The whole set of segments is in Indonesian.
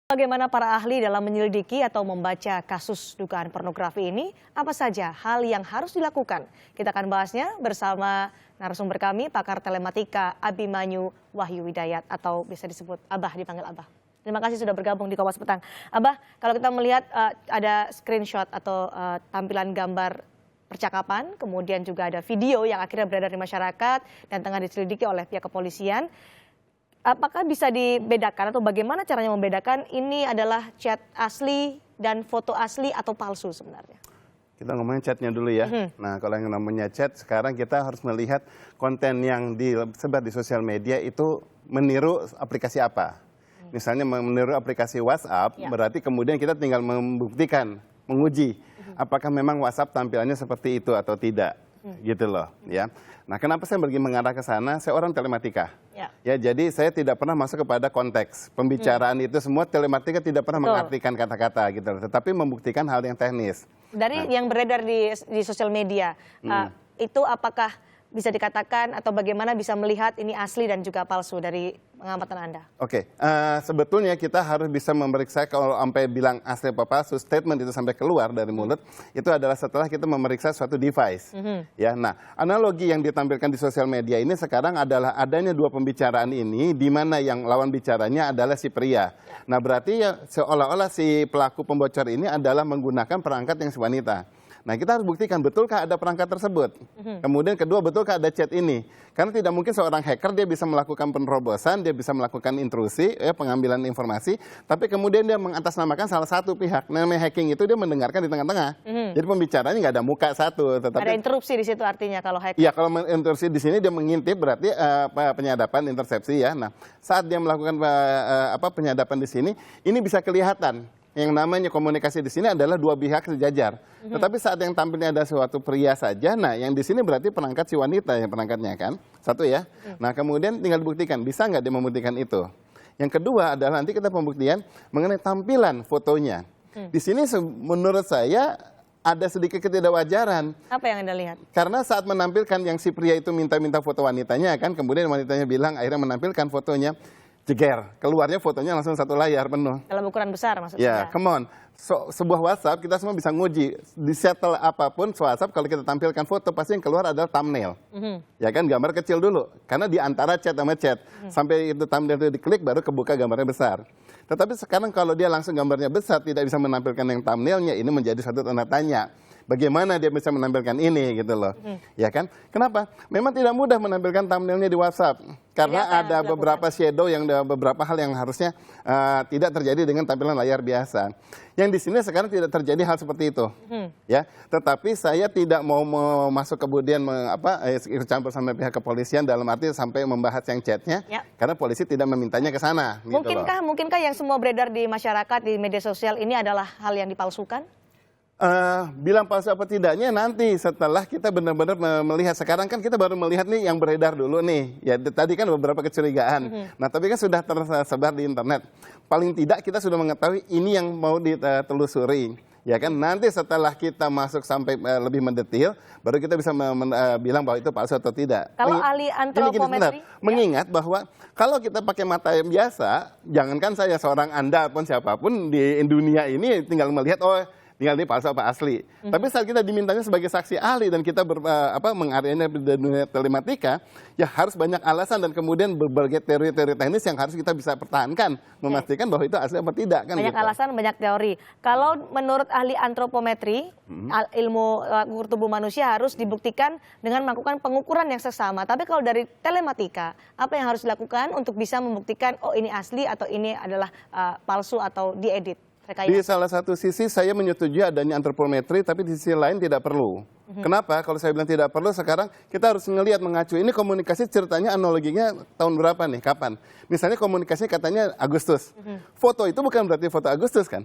Bagaimana para ahli dalam menyelidiki atau membaca kasus dugaan pornografi ini? Apa saja hal yang harus dilakukan? Kita akan bahasnya bersama narasumber kami, pakar telematika Abimanyu Wahyu Hidayat atau bisa disebut Abah, dipanggil Abah. Terima kasih sudah bergabung di Kompas Petang. Abah, kalau kita melihat ada screenshot atau tampilan gambar percakapan, kemudian juga ada video yang akhirnya beredar di masyarakat dan tengah diselidiki oleh pihak kepolisian. Apakah bisa dibedakan atau bagaimana caranya membedakan ini adalah chat asli dan foto asli atau palsu sebenarnya? Kita ngomongin chatnya dulu ya. Nah, kalau yang namanya chat, sekarang kita harus melihat konten yang disebar di sosial media itu meniru aplikasi apa. Misalnya meniru aplikasi WhatsApp, berarti kemudian kita tinggal membuktikan, menguji apakah memang WhatsApp tampilannya seperti itu atau tidak. Gitu loh ya. Nah, kenapa saya pergi mengarah ke sana? Saya orang telematika. Ya, jadi saya tidak pernah masuk kepada konteks pembicaraan itu semua. Telematika tidak pernah mengartikan kata-kata gitu loh, tetapi membuktikan hal yang teknis. Dari yang beredar di sosial media, itu apakah bisa dikatakan atau bagaimana bisa melihat ini asli dan juga palsu dari pengamatan Anda? Oke, sebetulnya kita harus bisa memeriksa kalau sampai bilang asli apa palsu, statement itu sampai keluar dari mulut, itu adalah setelah kita memeriksa suatu device. Ya, nah, analogi yang ditampilkan di sosial media ini sekarang adalah adanya dua pembicaraan ini, di mana yang lawan bicaranya adalah si pria. Nah, berarti ya seolah-olah si pelaku pembocor ini adalah menggunakan perangkat yang si wanita. Nah, kita harus buktikan betulkah ada perangkat tersebut. Kemudian kedua, betulkah ada chat ini. Karena tidak mungkin seorang hacker dia bisa melakukan penerobosan, dia bisa melakukan intrusi, pengambilan informasi, tapi kemudian dia mengatasnamakan salah satu pihak. Namanya hacking itu dia mendengarkan di tengah-tengah. Jadi pembicaranya nggak ada muka satu. Tetapi ada interupsi di situ artinya kalau hacker. Iya, kalau interupsi di sini dia mengintip berarti penyadapan, intersepsi ya. Nah, saat dia melakukan penyadapan di sini, ini bisa kelihatan. Yang namanya komunikasi di sini adalah dua pihak sejajar. Tetapi saat yang tampilnya ada suatu pria saja, nah yang di sini berarti perangkat si wanita yang perangkatnya kan. Satu ya. Nah, kemudian tinggal dibuktikan, bisa nggak dia membuktikan itu. Yang kedua adalah nanti kita pembuktian mengenai tampilan fotonya. Di sini menurut saya ada sedikit ketidakwajaran. Apa yang Anda lihat? Karena saat menampilkan yang si pria itu minta-minta foto wanitanya kan, kemudian wanitanya bilang akhirnya menampilkan fotonya. Jeger, keluarnya fotonya langsung satu layar penuh. Dalam ukuran besar maksudnya? Ya, come on. Sebuah WhatsApp kita semua bisa nguji. Di settle apapun WhatsApp kalau kita tampilkan foto pasti yang keluar adalah thumbnail. Ya kan, gambar kecil dulu. Karena di antara chat sama chat. Sampai itu thumbnail itu diklik baru kebuka gambarnya besar. Tetapi sekarang kalau dia langsung gambarnya besar tidak bisa menampilkan yang thumbnailnya, ini menjadi satu tanda tanya. Bagaimana dia bisa menampilkan ini gitu loh. Ya kan? Kenapa? Memang tidak mudah menampilkan thumbnailnya di WhatsApp. Karena ada beberapa shadow yang beberapa hal yang harusnya tidak terjadi dengan tampilan layar biasa. Yang di sini sekarang tidak terjadi hal seperti itu. Ya, tetapi saya tidak mau masuk kemudian campur sama pihak kepolisian dalam arti sampai membahas yang chatnya. Karena polisi tidak memintanya ke sana. Mungkinkah yang semua beredar di masyarakat di media sosial ini adalah hal yang dipalsukan? Bilang palsu apa tidaknya nanti setelah kita benar-benar melihat. Sekarang kan kita baru melihat nih yang beredar dulu nih. Ya tadi kan beberapa kecurigaan. Nah, tapi kan sudah tersebar di internet. Paling tidak kita sudah mengetahui ini yang mau ditelusuri. Ya kan, nanti setelah kita masuk sampai lebih mendetil, baru kita bisa bilang bahwa itu palsu atau tidak. Kalau ahli antropometri, mengingat bahwa kalau kita pakai mata yang biasa, jangankan saya seorang Anda pun siapapun di dunia ini tinggal melihat tinggal ini palsu apa asli. Tapi saat kita dimintanya sebagai saksi ahli dan kita mengarianya di dunia telematika, ya harus banyak alasan dan kemudian berbagai teori-teori teknis yang harus kita bisa pertahankan, memastikan bahwa itu asli apa tidak kan. Banyak alasan, banyak teori. Kalau menurut ahli antropometri, ilmu ukur tubuh manusia harus dibuktikan dengan melakukan pengukuran yang seksama. Tapi kalau dari telematika, apa yang harus dilakukan untuk bisa membuktikan oh ini asli atau ini adalah palsu atau diedit? Di salah satu sisi saya menyetujui adanya antropometri, tapi di sisi lain tidak perlu. Kenapa? Kalau saya bilang tidak perlu, sekarang kita harus melihat mengacu. Ini komunikasi ceritanya analoginya tahun berapa nih? Kapan? Misalnya komunikasi katanya Agustus. Foto itu bukan berarti foto Agustus kan?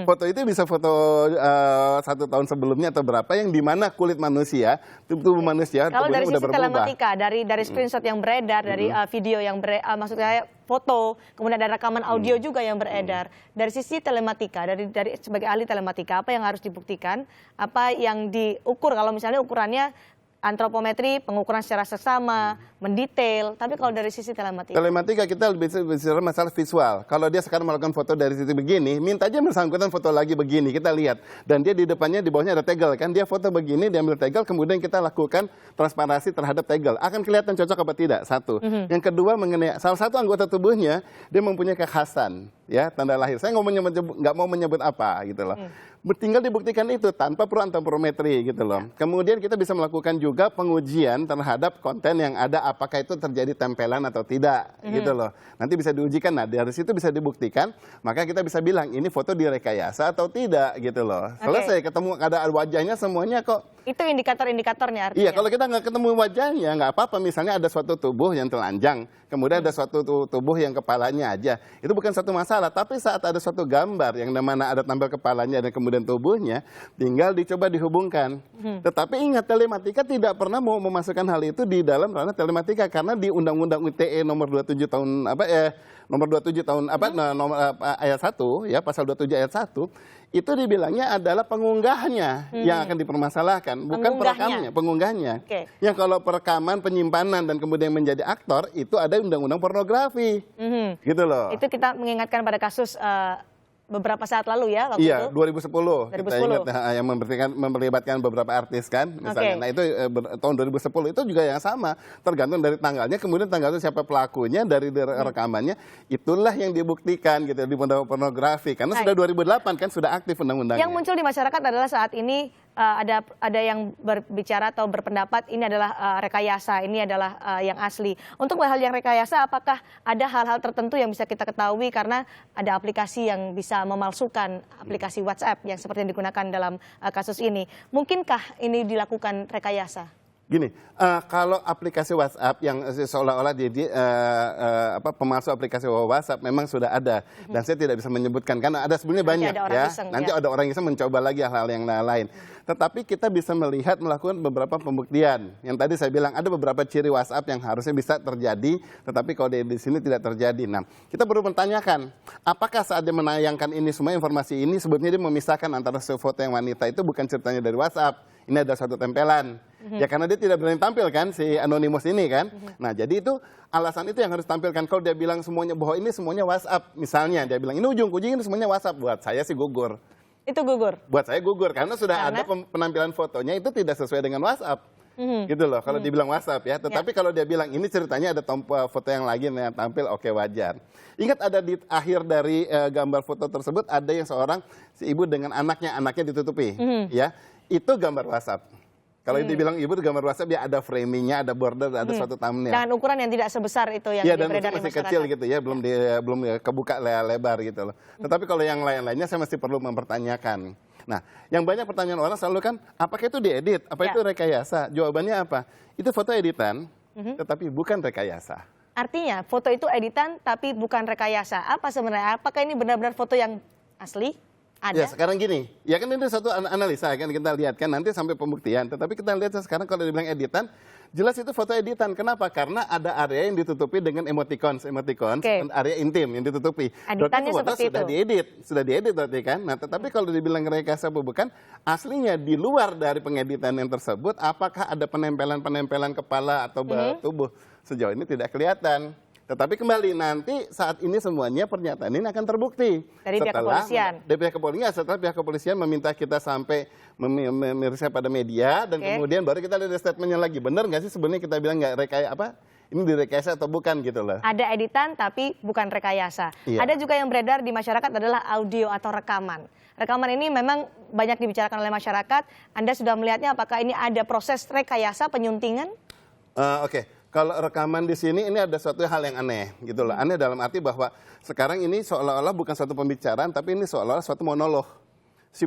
Foto itu bisa foto 1 tahun sebelumnya atau berapa yang dimana kulit manusia, tubuh manusia kalau dari udah sisi telematika, dari screenshot yang beredar, dari video yang maksudnya foto, kemudian ada rekaman audio juga yang beredar. Dari sisi telematika, dari sebagai ahli telematika, apa yang harus dibuktikan, apa yang diukur kalau misalnya ukurannya antropometri, pengukuran secara seksama, mendetail. Tapi kalau dari sisi telematika? Telematika kita lebih bicara masalah visual. Kalau dia sekarang melakukan foto dari sisi begini, minta aja bersangkutan foto lagi begini, kita lihat. Dan dia di depannya, di bawahnya ada tegel kan. Dia foto begini, dia ambil tegel, kemudian kita lakukan transparansi terhadap tegel. Akan kelihatan cocok apa tidak, satu. Yang kedua mengenai salah satu anggota tubuhnya, dia mempunyai kekhasan, ya, tanda lahir. Saya nggak mau menyebut apa gitu loh. Tinggal dibuktikan itu tanpa perlu antropometri gitu loh. Kemudian kita bisa melakukan juga pengujian terhadap konten yang ada, apakah itu terjadi tempelan atau tidak gitu loh. Nanti bisa diujikan, nah dari situ bisa dibuktikan, maka kita bisa bilang ini foto direkayasa atau tidak gitu loh. Selesai, ketemu ada wajahnya semuanya kok. Itu indikator-indikatornya artinya? Iya, kalau kita nggak ketemu wajahnya, nggak apa-apa. Misalnya ada suatu tubuh yang telanjang, kemudian ada suatu tubuh yang kepalanya aja. Itu bukan satu masalah. Tapi saat ada suatu gambar yang mana ada tampil kepalanya dan kemudian tubuhnya, tinggal dicoba dihubungkan. Tetapi ingat, telematika tidak pernah mau memasukkan hal itu di dalam ranah telematika. Karena di Undang-Undang ITE nomor 27 tahun ayat 1, ya, pasal 27 ayat 1, itu dibilangnya adalah pengunggahnya yang akan dipermasalahkan, bukan perekamnya, pengunggahnya. Yang kalau perekaman, penyimpanan dan kemudian menjadi aktor, itu ada undang-undang pornografi. Gitu loh. Itu kita mengingatkan pada kasus beberapa saat lalu ya waktu iya, itu? 2010. 2010. Kita ingat yang memperlibatkan beberapa artis kan, misalnya. Nah itu tahun 2010 itu juga yang sama, tergantung dari tanggalnya, kemudian tanggalnya siapa pelakunya, dari rekamannya, itulah yang dibuktikan gitu di undang-undang pornografi. Karena sudah 2008 kan sudah aktif undang-undangnya. Yang muncul di masyarakat adalah saat ini ada yang berbicara atau berpendapat ini adalah rekayasa, ini adalah yang asli. Untuk hal yang rekayasa, apakah ada hal-hal tertentu yang bisa kita ketahui karena ada aplikasi yang bisa memalsukan aplikasi WhatsApp yang seperti yang digunakan dalam kasus ini? Mungkinkah ini dilakukan rekayasa? Gini, kalau aplikasi WhatsApp yang seolah-olah pemalsu aplikasi WhatsApp memang sudah ada, dan saya tidak bisa menyebutkan karena ada sebenarnya banyak ya. Nanti ada orang yang mencoba lagi hal-hal yang lain. Tetapi kita bisa melakukan beberapa pembuktian. Yang tadi saya bilang ada beberapa ciri WhatsApp yang harusnya bisa terjadi, tetapi kalau di sini tidak terjadi. Nah, kita perlu menanyakan, apakah saat dia menayangkan ini semua informasi ini sebetulnya dia memisahkan antara foto yang wanita itu bukan ceritanya dari WhatsApp. Ini ada satu tempelan. Ya karena dia tidak berani tampil kan si Anonymous ini kan. Nah jadi itu alasan itu yang harus tampilkan. Kalau dia bilang semuanya bahwa ini semuanya WhatsApp. Misalnya dia bilang ini ujung-ujung ini semuanya WhatsApp. Buat saya sih gugur. Itu gugur? Buat saya gugur karena sudah ada penampilan fotonya itu tidak sesuai dengan WhatsApp. Gitu loh kalau dibilang WhatsApp ya. Tetapi kalau dia bilang ini ceritanya ada foto yang lagi yang tampil, oke, wajar. Ingat ada di akhir dari gambar foto tersebut ada yang seorang si ibu dengan anaknya ditutupi ya. Itu gambar WhatsApp. Kalau dibilang ibu itu gambar WhatsApp, ya ada framingnya, ada border, ada suatu thumbnail. Dengan ukuran yang tidak sebesar itu yang dan beredar di masih masyarakat. kecil gitu ya, belum kebuka lebar gitu loh. Tetapi kalau yang lain-lainnya saya masih perlu mempertanyakan. Nah, yang banyak pertanyaan orang selalu kan, apakah itu diedit? Apa itu rekayasa? Jawabannya apa? Itu foto editan, tetapi bukan rekayasa. Artinya foto itu editan tapi bukan rekayasa. Apa sebenarnya? Apakah ini benar-benar foto yang asli? Ada? Ya sekarang gini, ya kan ini satu analisa kan kita lihat kan nanti sampai pembuktian. Tetapi kita lihat sekarang kalau dibilang editan, jelas itu foto editan. Kenapa? Karena ada area yang ditutupi dengan emoticons, dan area intim yang ditutupi. Editannya berarti foto seperti sudah diedit berarti kan. Nah, tetapi kalau dibilang rekayasa bukan, aslinya di luar dari pengeditan yang tersebut, apakah ada penempelan kepala atau tubuh? Sejauh ini tidak kelihatan. Tetapi kembali nanti saat ini semuanya pernyataan ini akan terbukti. Dari pihak kepolisian? Dari pihak kepolisian, setelah pihak kepolisian meminta kita sampai memeriksa pada media, dan kemudian baru kita lihat statementnya lagi. Benar nggak sih sebenarnya kita bilang nggak ini direkayasa atau bukan gitu loh. Ada editan tapi bukan rekayasa. Iya. Ada juga yang beredar di masyarakat adalah audio atau rekaman. Rekaman ini memang banyak dibicarakan oleh masyarakat. Anda sudah melihatnya apakah ini ada proses rekayasa penyuntingan? Oke. Kalau rekaman di sini ini ada suatu hal yang aneh gitu loh. Aneh dalam arti bahwa sekarang ini seolah-olah bukan suatu pembicaraan, tapi ini seolah-olah suatu monolog. Si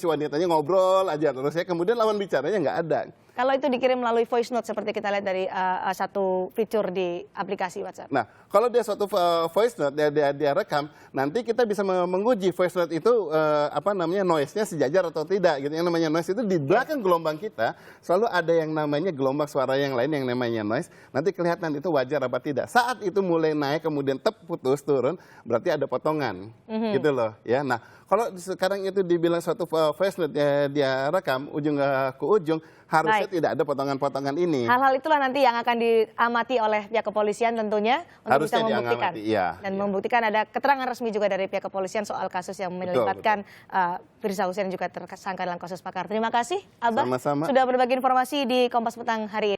wanitanya ngobrol aja terus ya, kemudian lawan bicaranya nggak ada. Kalau itu dikirim melalui voice note seperti kita lihat dari satu fitur di aplikasi WhatsApp. Nah, kalau dia suatu voice note dia rekam, nanti kita bisa menguji voice note itu noise-nya sejajar atau tidak gitu. Yang namanya noise itu di belakang gelombang kita selalu ada yang namanya gelombang suara yang lain yang namanya noise. Nanti kelihatan itu wajar apa tidak. Saat itu mulai naik kemudian putus turun, berarti ada potongan. Gitu loh ya. Nah, kalau sekarang itu dibilang suatu voice note dia rekam ujung ke ujung, harusnya Baik. tidak ada potongan-potongan ini. Hal-hal itulah nanti yang akan diamati oleh pihak kepolisian tentunya untuk Harusnya bisa membuktikan diamati, iya, dan iya. membuktikan ada keterangan resmi juga dari pihak kepolisian soal kasus yang melibatkan Firza Hussein juga tersangka dalam kasus Pakar. Terima kasih Abah Sama-sama. sudah berbagi informasi di Kompas Petang hari ini.